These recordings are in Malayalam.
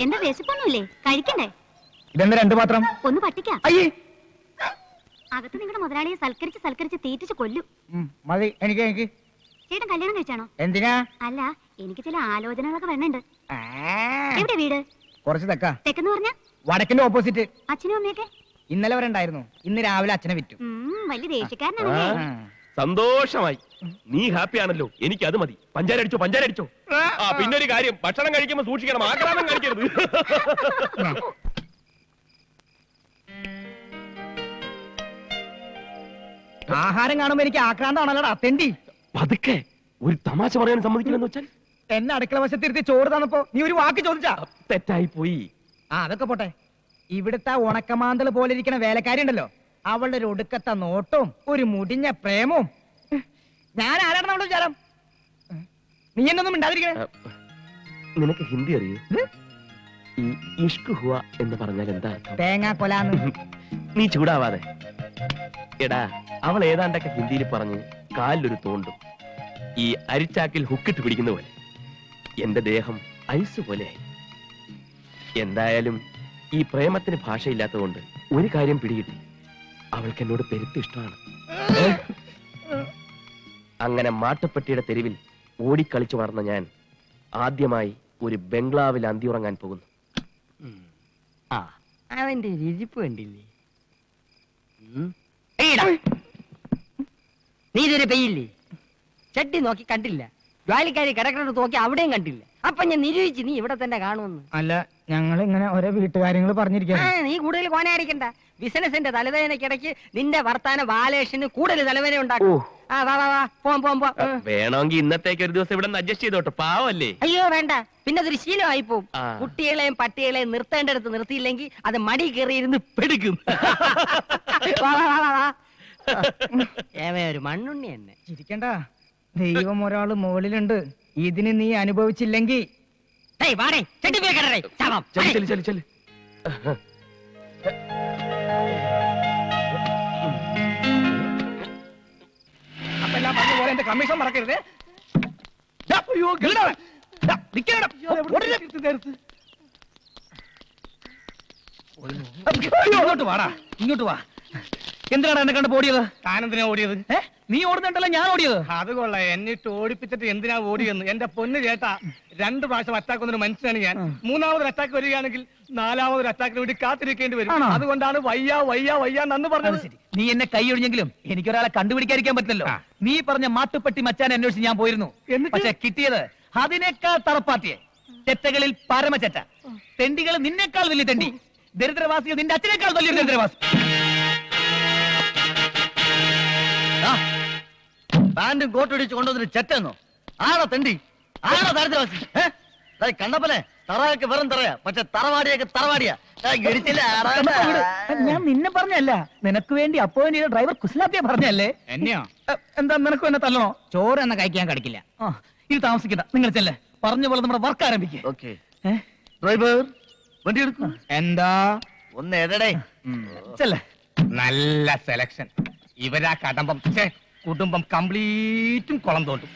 എന്താ വിശപ്പൊന്നുമില്ലേ? കഴിക്കണ്ടേ? ഇതെന്താ രണ്ടു മാത്രം? ഒന്ന് പട്ടിക്കാം. അയ്യേ, അകത്ത് നിങ്ങളുടെ മുതലാളിയെ സൽക്കരിച്ച് തീറ്റിച്ച് കൊല്ലും. മതി. എനിക്ക് ചേട്ടൻ കല്യാണം കഴിച്ചാണോ? എന്തിനാ? അല്ല, എനിക്ക് ചില ആലോചനകളൊക്കെ വേണുണ്ട്. എവിടെ വീട്? കുറച്ച് തെക്കാ. തെക്കെന്ന് പറഞ്ഞ വടക്കിന്റെ ഓപ്പോസിറ്റ്. അച്ഛനും അമ്മയൊക്കെ ഇന്നലെ വരെ ഉണ്ടായിരുന്നു. ഇന്ന് രാവിലെ അച്ഛനെ വിറ്റു. വലിയ ദേഷ്യക്കാരനാണല്ലേ? സന്തോഷമായി. നീ ഹാപ്പി ആണല്ലോ, എനിക്ക് അത് മതി. പഞ്ചാര അടിച്ചോ. പിന്നെ ഒരു കാര്യം, ഭക്ഷണം കഴിക്കുമ്പോ സൂക്ഷിക്കണം, ആക്രാമം കഴിക്കരുത്. ആഹാരം കാണുമ്പോ എനിക്ക് ആക്രാന്താണല്ലോടാ തെണ്ടി. പതുക്കെ, ഒരു തമാശ പറയാൻ സമ്മതിക്കില്ലെന്ന് വെച്ചാൽ എന്നെ അടുക്കള വശത്തിരുത്തി ചോറ് തന്നപ്പോ നീ ഒരു വാക്ക് ചോദിച്ചാ? തെറ്റായി പോയി. അതൊക്കെ പോട്ടെ. ഇവിടുത്തെ ഉണക്കമാന്തള് പോലെ ഇരിക്കണ വേലക്കാരി ഉണ്ടല്ലോ, അവളുടെ ഒരു ഒടുക്കത്തെ നോട്ടവും ഒരു മുടിഞ്ഞ പ്രേമവും. ഞാൻ ആരാണ് അവളുടെ വിചാരം? നീ എന്നൊന്നും മിണ്ടാതിരിക്കണേ. നിനക്ക് ഹിന്ദി അറിയൂ? ഈ ഇഷ്ക് ഹുവ എന്ന് പറഞ്ഞാൽ എന്താ? തേങ്ങാ കൊലാന്ന്. നീ ചൂടാവാതെ. എടാ, അവൾ ഏതാണ്ടൊക്കെ ഹിന്ദിയിൽ പറഞ്ഞ് കാലിലൊരു തോണ്ടും. ഈ അരിച്ചാക്കിൽ ഹുക്കിട്ട് പിടിക്കുന്ന പോലെ എന്റെ ദേഹം ഐസ് പോലെയായി. എന്തായാലും ഈ പ്രേമത്തിന് ഭാഷയില്ലാത്തതുകൊണ്ട് ഒരു കാര്യം പിടികിട്ടി, അവൾക്ക് എന്നോട് പെരുത്ത് ഇഷ്ടമാണ്. അങ്ങനെ മാട്ടുപ്പെട്ടിയുടെ തെരുവിൽ ഓടിക്കളിച്ചു വളർന്ന ഞാൻ ആദ്യമായി ഒരു ബംഗ്ലാവിൽ അന്തിയുറങ്ങാൻ പോകുന്നു. അവന്റെ രുചിപ്പ് കണ്ടില്ലേ? നീ ഇതുവരെ പെയ്യില്ലേ? ചട്ടി നോക്കി കണ്ടില്ല, ജോലിക്കാരി കിടക്കുന്നത് നോക്കി അവിടെയും കണ്ടില്ല. അപ്പൊ ഞാൻ നിരൂപിച്ച് നീ ഇവിടെ തന്നെ കാണുമെന്ന്. അല്ല, ഞങ്ങൾ ഇങ്ങനെ ഓരോ വീട്ടുകാര്യങ്ങൾ പറഞ്ഞിരിക്കാ. നീ കൂടുതൽ കോനായിരിക്കണ്ട. ബിസിനസിന്റെ തലവേദനക്കിടയ്ക്ക് നിന്റെ വർത്താന ബാലേഷന് കൂടുതൽ തലവേദന ഉണ്ടാക്കും. വേണമെങ്കിൽ ഇന്നത്തേക്ക് ഒരു ദിവസം ഇവിടെ അഡ്ജസ്റ്റ് ചെയ്തോട്ടെ, പാവല്ലേ? അയ്യോ വേണ്ട, പിന്നെ അതൊരു ശീലമായി പോവും. കുട്ടികളെയും പട്ടികളെയും നിർത്തേണ്ടടുത്ത് നിർത്തിയില്ലെങ്കിൽ അത് മടി കയറിയിരുന്ന് പെടുക്കും. ഒരു മണ്ണുണ്ണി തന്നെ. ചിരിക്കണ്ട, ദൈവം ഒരാള് മുകളിലുണ്ട്. ഇതിന് നീ അനുഭവിച്ചില്ലെങ്കിൽ അപ്പെല്ലാം പറഞ്ഞ പോലെ എന്റെ കമ്മീഷൻ മറക്കരുത്. ഇങ്ങോട്ട് വാടാ, ഇങ്ങോട്ട് വാ. എന്തിനാണ് എന്നെ കണ്ട് ഓടിയത്? താനെന്തിനാ ഓടിയത്? നീ ഓടുന്നുണ്ടല്ലോ, ഞാൻ ഓടിയത്. അത് കൊള്ളാം. എന്നിട്ട് ഓടിപ്പിച്ചിട്ട് എന്തിനാ ഓടിയെന്ന്. എന്റെ പൊന്ന് ചേട്ടാ, 2 പ്രാവശ്യം അറ്റാക്ക് വന്നൊരു മനുഷ്യനാണ് ഞാൻ. 3ാമതൊരു അറ്റാക്ക് വരികയാണെങ്കിൽ 4ാമതൊരു അറ്റാക്കിന് വേണ്ടി കാത്തിരിക്കേണ്ടി വരും. അതുകൊണ്ടാണ് വയ്യ നന്ന് പറഞ്ഞത്. നീ എന്നെ കൈയൊഴിഞ്ഞെങ്കിലും എനിക്കൊരാളെ കണ്ടുപിടിക്കാതിരിക്കാൻ പറ്റില്ലല്ലോ. നീ പറഞ്ഞ മാട്ടുപ്പെട്ടി മച്ചാൻ അന്വേഷിച്ച് ഞാൻ പോയിരുന്നു. പക്ഷെ കിട്ടിയത് അതിനേക്കാൾ തറപ്പാത്തിയെ. ചെറ്റകളിൽ പരമചെറ്റ. തെണ്ടികൾ നിന്നേക്കാൾ വലിയ തെണ്ടി. ദരിദ്രവാസികൾ നിന്റെ അച്ഛനേക്കാൾ വലിയ ദരിദ്രവാസി. പാന്റും കോട്ടടിച്ച് കൊണ്ടുവന്നിട്ട് ചെറ്റെന്നോ? ആണോ തെണ്ടി? ആണോ ദരിദ്രവാസി? കണ്ടപ്പനെ തറയൊക്കെ വെറും തറയാ, പക്ഷെ തറവാടിയൊക്കെ തറവാടിയാ. ഞാൻ നിന്നെ പറഞ്ഞല്ല, നിനക്ക് വേണ്ടി അപ്പോയിന്റ് ചെയ്ത ഡ്രൈവർ കുസ്ലാപ്പിയെ പറഞ്ഞല്ലേ? എന്നെയോ? എന്താ നിനക്കും എന്നെ തല്ലണോ? ചോറ് എന്ന കഴിക്കാൻ കടിക്കില്ല. ഇത് താമസിക്കണ്ട, നിങ്ങൾ ചെല്ലേ. പറഞ്ഞ പോലെ നമ്മുടെ വർക്ക് ആരംഭിക്കും. ഡ്രൈവർ വണ്ടി എടുക്കും. എന്താ ഒന്ന് എടടേ ചെല്ലേ. നല്ല സെലക്ഷൻ. ഇവരാ കടമ്പം കുടുംബം കംപ്ലീറ്റും കുളം തോണ്ടും.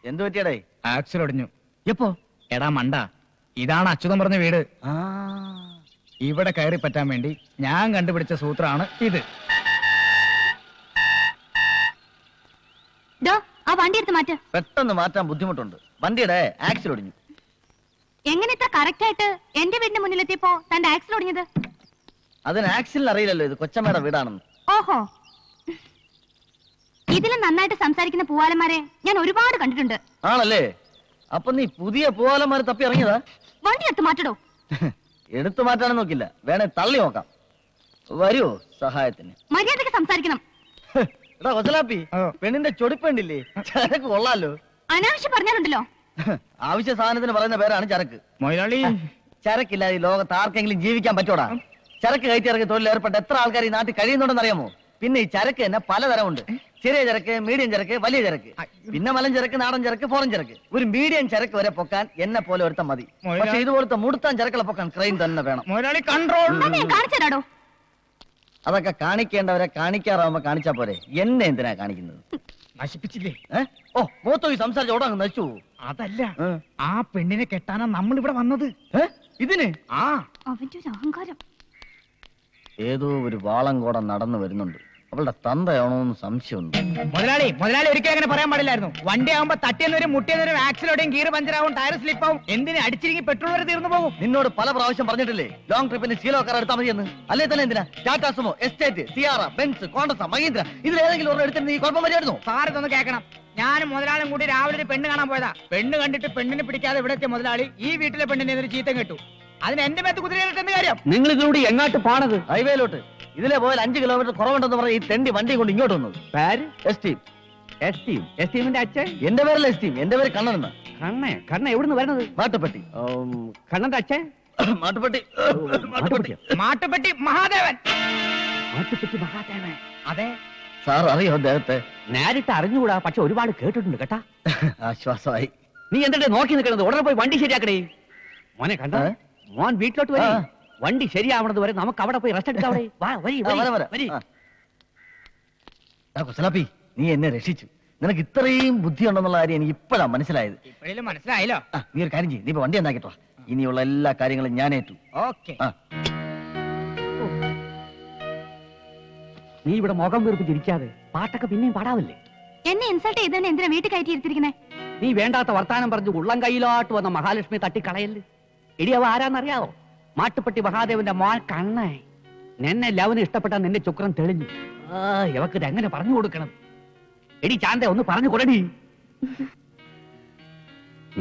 എന്ത് പറ്റിയടേ? ആക്സിൽ ഒടിഞ്ഞു. എപ്പോ? എടാ മണ്ട, ഇതാണ് അച്യുതം പറഞ്ഞ വീട്. ഇവിടെ കയറി പറ്റാൻ വേണ്ടി ഞാൻ കണ്ടുപിടിച്ച സൂത്രമാണ് ഇത്. ആ വണ്ടി എടുത്ത് മാറ്റ്. പെട്ടെന്ന് മാറ്റാൻ ബുദ്ധിമുട്ടുണ്ട്. വണ്ടിയുടെ ആക്സിൽ ഒടിഞ്ഞു. എങ്ങനെ ഇത്ര കറക്റ്റ് ആയിട്ട് എന്റെ വീടിന്റെ മുന്നിലെത്തിയപ്പോ തന്റെ ആക്സിൽ ഒടിഞ്ഞത്? അതിന് ആക്സിലിന് അറിയില്ലല്ലോ ഇത് കൊച്ചമ്മയുടെ വീടാണെന്ന്. ഓഹോ, ഇതിലും നന്നായിട്ട് സംസാരിക്കുന്ന പൂവാലന്മാരെ ഞാൻ ഒരുപാട് കണ്ടിട്ടുണ്ട്. ആണല്ലേ? അപ്പൊ നീ പുതിയ പൂവാലന്മാരെ തപ്പി ഇറങ്ങിയതാ? വണ്ടി എടുത്ത് മാറ്റടോ. എടുത്തു മാറ്റാനും നോക്കില്ല, വേണേ തള്ളി നോക്കാം. വരുവോ സഹായത്തിന്? മര്യാദക്ക് സംസാരിക്കണം. എടാ കൊച്ചലാപ്പി, പെണ്ണിന്റെ ചൊടിപ്പേണ്ടില്ലേ? ചരക്ക് കൊള്ളാലോ. അനാവശ്യം പറഞ്ഞാലുണ്ടല്ലോ. ആവശ്യ സാധനത്തിന് പറയുന്ന പേരാണ് ചരക്ക്. മൊയ്ലാളി, ചരക്കില്ലാതെ ഈ ലോകത്ത് ആർക്കെങ്കിലും ജീവിക്കാൻ പറ്റൂടാ? ചരക്ക് കയറ്റി ഇറങ്ങി തൊഴിൽ ഏർപ്പെട്ട എത്ര ആൾക്കാർ ഈ നാട്ടിൽ കഴിയുന്നുണ്ടെന്ന് അറിയാമോ? പിന്നെ ഈ ചരക്ക് തന്നെ പലതരമുണ്ട്. ചെറിയ ചരക്ക്, മീഡിയം ചരക്ക്, വലിയ ചരക്ക്, പിന്നെ മലം ചരക്ക്, നാടൻ ചരക്ക്, ഫോറൻ ചരക്ക്. ഒരു മീഡിയം ചരക്ക് വരെ പൊക്കാൻ എന്നെ പോലെ ഒരുത്തം മതി. പക്ഷെ ഇതുപോലത്തെ മുടുത്താൻ ചരക്കുകളെ പൊക്കാൻ ക്രെയിൻ തന്നെ വേണം. കാണിച്ചോ? അതൊക്കെ കാണിക്കേണ്ടവരെ കാണിക്കാറാവുമ്പോ കാണിച്ചാ പോരെ. എന്നെ എന്തിനാ കാണിക്കുന്നത്? നശിപ്പിച്ചില്ലേ? ഓ മൂത്തോയി സംസാരിച്ച ഓടാ നശിച്ചു പോകും. അതല്ല, ആ പെണ്ണിനെ കെട്ടാനാ നമ്മൾ ഇവിടെ വന്നത്. ഇതിന് അവന്റെ ഒരു അഹങ്കാരം. ഏതോ ഒരു വാളങ്കോടം നടന്നു വരുന്നുണ്ട്. അവളുടെ തന്തയാണോന്ന് സംശയമുണ്ട്. മുതലാളി ഒരിക്കലും അങ്ങനെ പറയാൻ പാടില്ലായിരുന്നു. വണ്ടി ആവുമ്പോ തട്ടിയെന്നൊരു മുട്ടിയെന്നൊരു ആക്സിലോടെയും ഗീർ പഞ്ചറാവും, ടയർ സ്ലിപ്പാവും, എന്തിന് അടിച്ചിരിങ്ങി പെട്രോൾ വരെ തീർന്നു പോകും. നിന്നോട് പല പ്രാവശ്യം പറഞ്ഞിട്ടില്ലേ ലോങ് ട്രിപ്പിന് ശീലോക്കാർ എടുത്താൽ മതിയെന്ന്? അല്ലേ തന്നെ എന്തിനാ Tata Sumo, estate, Sierra, Benz, Contessa, Mahindra ഇതിലേതെങ്കിലും ഒരെണ്ണം എടുത്തിട്ട് നീ കുഴപ്പം വരുമായിരുന്നു? സാർ ഇതൊന്ന് കേൾക്കണം. ഞാനും മുതലാളിയും കൂടി രാവിലെ ഒരു പെണ്ണ് കാണാൻ പോയതാ. പെണ്ണ് കണ്ടിട്ട് പെണ്ണിനെ പിടിക്കാതെ ഇവിടെ എത്തിയ മുതലാളി ഈ വീട്ടിലെ പെണ്ണിനെ ഒരു ചീത്തം കേട്ടു. അതിന് എന്റെ മേത്ത് കുതിരയിട്ടെന്ന് കാര്യം. നിങ്ങൾ ഇതിലൂടെ എങ്ങോട്ട് പോണത്? ഹൈവേയിലോട്ട്. ഇതിലെ പോയാൽ 5 കിലോമീറ്റർ കുറവുണ്ടെന്ന് പറഞ്ഞ ഈ തെണ്ടി വണ്ടി കൊണ്ട് ഇങ്ങോട്ട് വന്നത്. പേര് എസ്റ്റീം. എസ്റ്റീമിന്റെ അച്ഛൻ? എന്റെ പേരല്ല എസ്റ്റീം, എന്റെ പേര് കണ്ണൻ. കണ്ണ എവിടുന്ന് വരണത്? മാട്ടുപ്പെട്ടി. കണ്ണന്റെ അച്ഛൻ? മാട്ടുപ്പെട്ടി. മാട്ടുപ്പെട്ടി മഹാദേവൻ. മാട്ടുപ്പെട്ടി മഹാദേവൻ? അതെ. സാർ അറിയോ അദ്ദേഹത്തെ? നേരിട്ട് അറിഞ്ഞുകൂടാ, പക്ഷെ ഒരുപാട് കേട്ടിട്ടുണ്ട് കേട്ടാ. ആശ്വാസമായി. നീ എന്തിനാ നോക്കി നിൽക്കണത്? ഉടനെ പോയി വണ്ടി ശരിയാക്കണേ. മോനെ കണ്ട, മോൻ വീട്ടിലോട്ട് വരി. വണ്ടി ശരിയാവണത് വരെ നമുക്ക് അവിടെ പോയി റെസ്റ്റ് എടുക്കാം. നീ എന്നെ രക്ഷിച്ചു. നിനക്ക് ഇത്രയും ബുദ്ധിയുണ്ടെന്നുള്ള കാര്യം എനിക്ക് ഇപ്പോഴാണ് മനസ്സിലായത്. ഇപ്പോഴും മനസ്സിലായല്ലോ. നീ ഒരു കാര്യം ചെയ്യും, നീ ഇപ്പൊ വണ്ടി എന്നാക്കിട്ടോ. ഇനിയുള്ള എല്ലാ കാര്യങ്ങളും ഞാൻ ഏറ്റു. ഓക്കെ. നീ ഇവിടെ മുഖം വീർപ്പിച്ചിരിക്കാതെ പാട്ടൊക്കെ പിന്നെയും പാടാവില്ലേ? എന്നെ ഇൻസൾട്ട് ചെയ്തന്നെ എന്തിനാ വീട്ടിൽ കയറ്റിയിരുത്തിരിക്കണേ? നീ വേണ്ടാത്ത വർത്താനം പറഞ്ഞു ഉള്ളം കയ്യിലോട്ട് വന്ന മഹാലക്ഷ്മി തട്ടിക്കളയല്ലേ. എടി അവ ആരാന്നറിയാവോ? മാട്ടുപ്പെട്ടി മഹാദേവന്റെ മോൻ കണ്ണേ. നിന്നെ ലവന് ഇഷ്ടപ്പെട്ട നിന്റെ ചുക്രം തെളിഞ്ഞു. ഇവക്ക് എങ്ങനെ പറഞ്ഞു കൊടുക്കണം? എടി ചാന്ത ഒന്ന് പറഞ്ഞു കൊടുടി.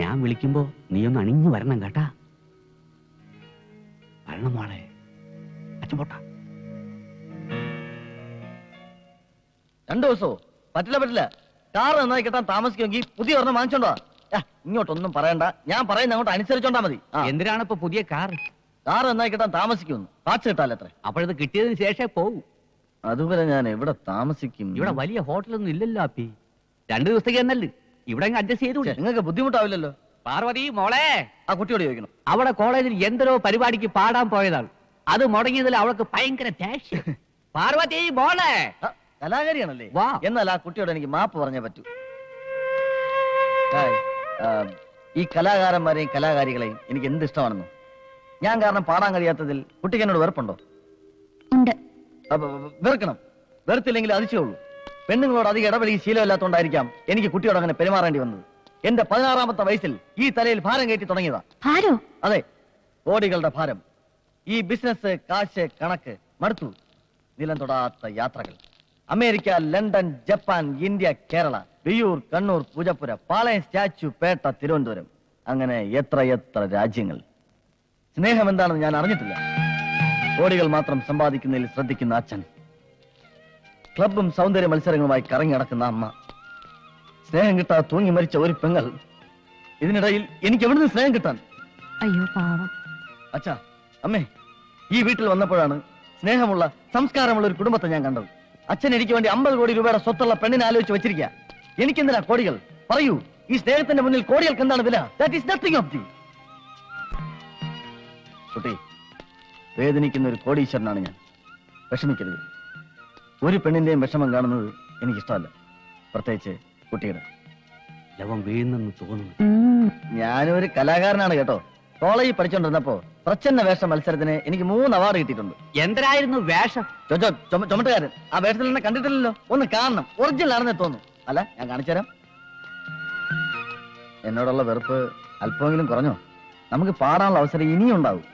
ഞാൻ വിളിക്കുമ്പോ നീ ഒന്ന് അണിഞ്ഞു വരണം കേട്ടാ. വരണം മോളെ. അച്ഛൻ പോട്ടാ. 2 ദിവസമോ? പറ്റില്ല. കാർ നന്നായി കിട്ടാൻ താമസിക്കുമെങ്കിൽ പുതിയ ഒരെണ്ണം വാങ്ങിച്ചോണ്ടോ. ഇങ്ങോട്ടൊന്നും പറയണ്ട, ഞാൻ പറയുന്ന അങ്ങോട്ട് അനുസരിച്ചോണ്ടാ മതി. എന്തിനാണ് ഇപ്പൊ പുതിയ കാർ? കാർ നന്നായി കിട്ടാൻ താമസിക്കുമെന്ന്. കാച്ച് കിട്ടാലത്ര. അപ്പോഴത് കിട്ടിയതിന് ശേഷമേ പോകൂ. അതുവരെ ഞാൻ എവിടെ താമസിക്കും? ഇവിടെ വലിയ ഹോട്ടലൊന്നും ഇല്ലല്ലോ അപ്പി. 2 ദിവസത്തേക്ക് എന്നല്ലേ ഇവിടെ അഡ്ജസ്റ്റ് ചെയ്തു. നിങ്ങൾക്ക് ബുദ്ധിമുട്ടാവില്ലല്ലോ. പാർവതി മോളെ. ആ കുട്ടിയോട് ചോദിക്കണം. അവിടെ കോളേജിൽ എന്തോ പരിപാടിക്ക് പാടാൻ പോയതാണ്. അത് മുടങ്ങിയതിൽ അവൾക്ക് ഭയങ്കര ദേഷ്യം. പാർവതി മോളെ. കലാകാരിയാണല്ലേ? വാ. എന്നാൽ ആ കുട്ടിയോട് എനിക്ക് മാപ്പ് പറഞ്ഞേ പറ്റൂ. ഈ കലാകാരന്മാരെയും കലാകാരികളെയും എനിക്ക് എന്ത് ഇഷ്ടമാണെന്നോ. ഞാൻ കാരണം പാടാൻ കഴിയാത്തതിൽ കുട്ടിക്ക് എന്നോട് വെറുപ്പുണ്ടോ? ഉണ്ട്. വെറുക്കണം. വെറുത്തില്ലെങ്കിൽ അതിശയുള്ളൂ. പെണ്ണുങ്ങളോട് അധികം ഇടപെടി ശീലമില്ലാത്തതുകൊണ്ടായിരിക്കാം എനിക്ക് കുട്ടിയോട് അങ്ങനെ പെരുമാറേണ്ടി വന്നത്. എന്റെ 16-ാമത്തെ വയസ്സിൽ ഈ തലയിൽ ഭാരം കയറ്റി തുടങ്ങിയതാ. ഭാരോ? അതെ, കോടികളുടെ ഭാരം. ഈ ബിസിനസ്, കാശ്, കണക്ക് മടുത്തു. നിലം തൊടാത്ത യാത്രകൾ. America, London, Japan, India, Kerala, Viyyur, Kannur, Poojappura, Palayam, statue, Pettah, Thiruvananthapuram, അങ്ങനെ എത്ര രാജ്യങ്ങൾ. സ്നേഹം എന്താണെന്ന് ഞാൻ അറിഞ്ഞിട്ടില്ല. കോടികൾ മാത്രം സമ്പാദിക്കുന്നതിൽ ശ്രദ്ധിക്കുന്ന അച്ഛൻ, ക്ലബും സൗന്ദര്യ മത്സരങ്ങളുമായി കറങ്ങി നടക്കുന്ന അമ്മ, സ്നേഹം കിട്ടാതെ തൂങ്ങി മരിച്ച ഒരു പെങ്ങൾ. ഇതിനിടയിൽ എനിക്ക് എവിടുന്ന് സ്നേഹം കിട്ടാൻ? അയ്യോ പാവം. അച്ഛാ, അമ്മേ, ഈ വീട്ടിൽ വന്നപ്പോഴാണ് സ്നേഹമുള്ള, സംസ്കാരമുള്ള ഒരു കുടുംബത്തെ ഞാൻ കണ്ടത്. അച്ഛൻ എനിക്ക് വേണ്ടി 50 കോടി രൂപയുടെ സ്വത്തുള്ള പെണ്ണിനെ ആലോചിച്ച് വെച്ചിരിക്കുക. എനിക്കെന്തിനാ കോടികൾ? പറയൂ, ഈ സ്നേഹത്തിന്റെ മുന്നിൽ കോടികൾക്ക് എന്താണ് വില? That is nothing of the. കുട്ടി, വേദനിക്കുന്ന ഒരു കോടീശ്വരനാണ് ഞാൻ. വിഷമിക്കരുത്. ഒരു പെണ്ണിന്റെയും വിഷമം കാണുന്നത് എനിക്കിഷ്ടമല്ല, പ്രത്യേകിച്ച് കുട്ടിയുടെ. ലവം വീഴുന്നെന്ന് തോന്നുന്നു. ഞാനൊരു കലാകാരനാണ് കേട്ടോ. കോളേജിൽ പഠിച്ചോണ്ടിരുന്നപ്പോ പ്രച്ഛന്ന വേഷ മത്സരത്തിന് എനിക്ക് 3 അവാർഡ് കിട്ടിയിട്ടുണ്ട്. എന്തരായിരുന്നു വേഷം? ചുമട്ടുകാരൻ. ആ വേഷത്തിൽ എന്നെ കണ്ടിട്ടില്ലല്ലോ. ഒന്ന് കാണണം, ഒറിജിനൽ ആണെന്ന് തോന്നുന്നു. അല്ല, ഞാൻ കാണിച്ചുതരാം. എന്നോടുള്ള വെറുപ്പ് അല്പമെങ്കിലും കുറഞ്ഞോ? നമുക്ക് പാടാനുള്ള അവസരം ഇനിയും ഉണ്ടാവും.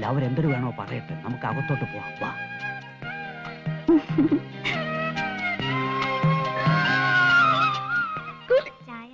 ലവർ എന്തൊരു വേണോ പറയട്ടെ, നമുക്ക് അകത്തോട്ട് പോവാം. വാ. ചായ.